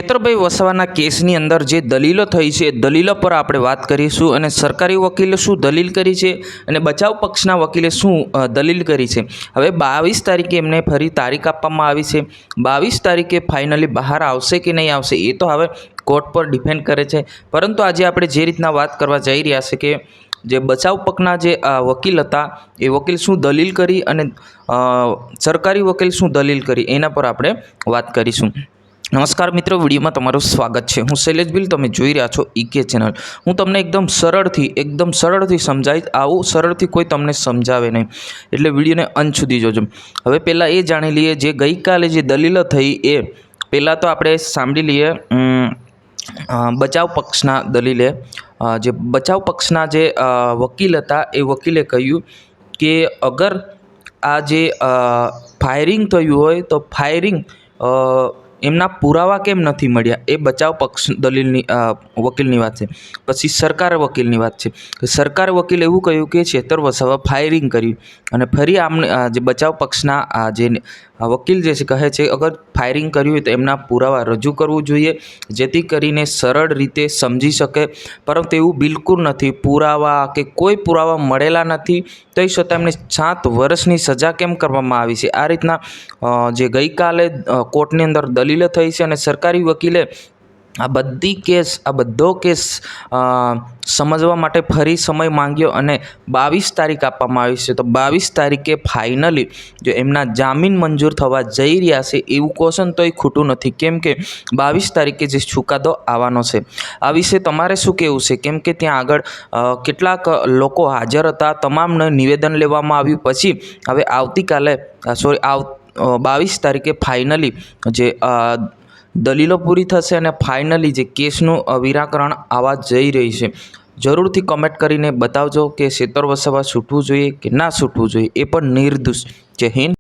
ખેતરભાઈ વસાવાના કેસની અંદર જે દલીલો થઈ છે દલીલો પર આપણે વાત કરીશું અને સરકારી વકીલે શું દલીલ કરી છે અને બચાવ પક્ષના વકીલે શું દલીલ કરી છે। હવે 22 તારીખે એમને ફરી તારીખ આપવામાં આવી છે। 22 તારીખે ફાઇનલી બહાર આવશે કે નહીં આવશે એ તો હવે કોર્ટ પર ડિપેન્ડ કરે છે, પરંતુ આજે આપણે જે રીતના વાત કરવા જઈ રહ્યા છે કે જે બચાવ પક્ષના જે વકીલ હતા એ વકીલ શું દલીલ કરી અને સરકારી વકીલ શું દલીલ કરી એના પર આપણે વાત કરીશું। નમસ્કાર મિત્રો, વિડીયોમાં તમારું સ્વાગત છે। હું શૈલેષ ભીલ, તમે જોઈ રહ્યા છો ઈકે ચેનલ। હું તમને એકદમ સરળથી સમજાવીશ, આવું સરળથી કોઈ તમને સમજાવે નહીં, એટલે વિડીયોને અંત સુધી જોજો। હવે પહેલાં એ જાણી લઈએ જે ગઈકાલે જે દલીલો થઈ એ પહેલાં તો આપણે સાંભળી લઈએ બચાવ પક્ષના દલીલે। જે બચાવ પક્ષના જે વકીલ હતા એ વકીલે કહ્યું કે અગર આ જે ફાયરિંગ થયું હોય તો ફાયરિંગ એમના પુરાવા કેમ નથી મળ્યા, એ બચાવ પક્ષ દલીલની વકીલની વાત છે। પછી સરકાર વકીલની વાત છે। સરકાર વકીલે એવું કહ્યું કે ચેતર વસાવા ફાયરિંગ કર્યું અને ફરી આમને જે બચાવ પક્ષના જે વકીલ જે છે કહે છે અગર ફાયરિંગ કર્યું હોય તો એમના પુરાવા રજૂ કરવું જોઈએ જેથી કરીને સરળ રીતે સમજી શકે, પરંતુ એવું બિલકુલ નથી। પુરાવા કે કોઈ પુરાવા મળેલા નથી, તો એ છતાં એમને 7 વર્ષની સજા કેમ કરવામાં આવી છે? આ રીતના જે ગઈકાલે કોર્ટની અંદર દલીલો થઈ છે અને સરકારી વકીલે આ બધો કેસ સમજવા માટે ફરી સમય માંગ્યો અને 22 તારીખ આપવામાં આવી છે। તો 22 તારીખે ફાઇનલી જો એમના જામીન મંજૂર થવા જઈ રહ્યા છે એવું ક્વેશ્ચન તો એ ખોટું નથી, કેમ કે 22 તારીખે જે ચુકાદો આવવાનો છે આ વિશે તમારે શું કહેવું છે? કેમ કે ત્યાં આગળ કેટલાક લોકો હાજર હતા, તમામને નિવેદન લેવામાં આવ્યું, પછી હવે આવતીકાલે 22 તારીખે ફાઇનલી જે દલીલો પૂરી થશે અને ફાઇનલી જે કેસનું નિરાકરણ આવવા જઈ રહી છે। જરૂરથી કમેન્ટ કરીને બતાવજો કે ચેતર વસાવા છૂટવું જોઈએ કે ના છૂટવું જોઈએ, એ પણ નિર્દોષ। જય હિન્દ।